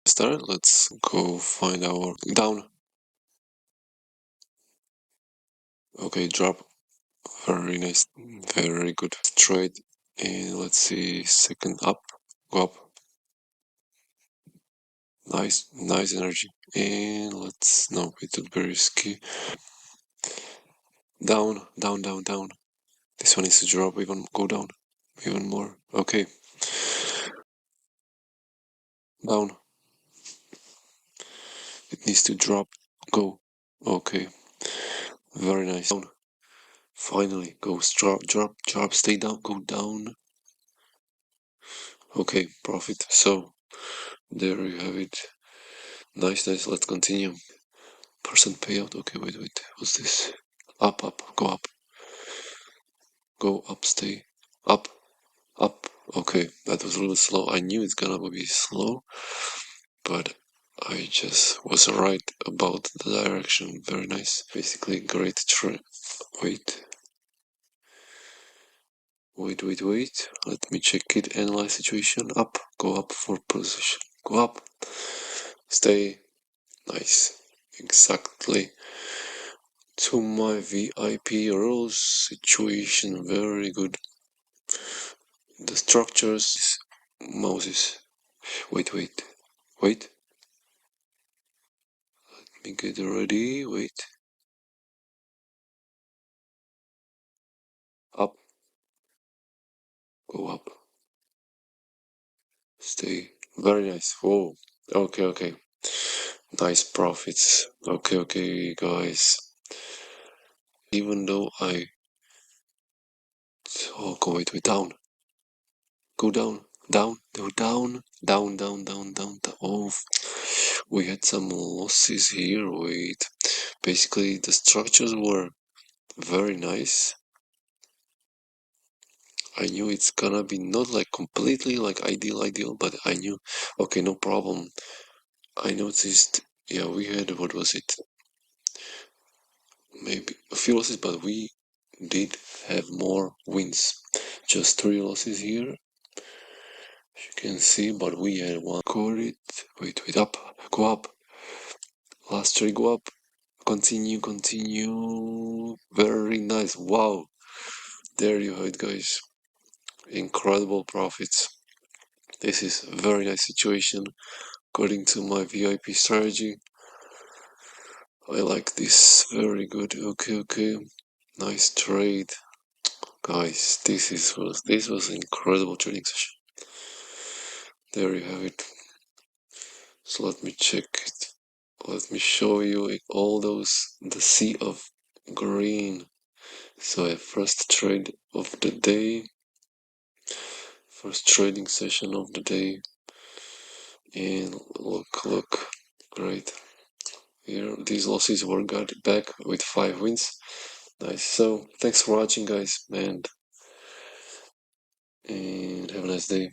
Start. Let's go find our down. Okay, drop. Very nice. Very good. Straight. And let's see. Second up. Go up. Nice. Nice energy. And let's. No, it would be risky. Down. Down. Down. Down. This one needs to drop. Even go down. Even more. Okay. Down. It needs to drop. Go. Okay. Very nice. Down. Finally. Go. Drop. Drop. Drop. Stay down. Go down. Okay. Profit. So. There you have it. Nice, nice. Let's continue. Percent payout. Okay, wait, wait. What's this? Up, up. Go up. Go up. Stay. Up. Up. Okay, that was a little slow. I knew it's gonna be slow, but I just was right about the direction. Very nice. Basically, great trade. Wait. Wait, wait, wait. Let me check it. Analyze situation. Up. Go up for position. Go up. Stay. Nice. Exactly. To my VIP rules situation, very good. The structures, Moses. Wait, wait, wait. Let me get ready. Wait. Up. Go up. Stay. Very nice. Whoa. Okay, okay. Nice profits. Okay, okay, guys. Even though I. Oh, go wait, wait, down. Go down. Down. Go down. Down, down, down, down, down. Oh, we had some losses here. Wait. Basically, the structures were very nice. I knew it's gonna be not like completely like ideal, but I knew, okay, no problem. I noticed, yeah, we had, what was it? Maybe a few losses, but we did have more wins. Just 3 losses here, as you can see, but we had one. Core it. Wait, wait, up. Go up. Last three, go up. Continue, continue. Very nice. Wow. There you have it, guys. Incredible profits. This is a very nice situation according to my VIP strategy. I like this. Very good. Okay, okay. Nice trade. Guys, this was an incredible trading session. There you have it. So let me check it. Let me show you all those the sea of green. So a first trade of the day. First trading session of the day. And look, great. Here, these losses were got back with 5 wins. Nice. So, thanks for watching, guys, and have a nice day.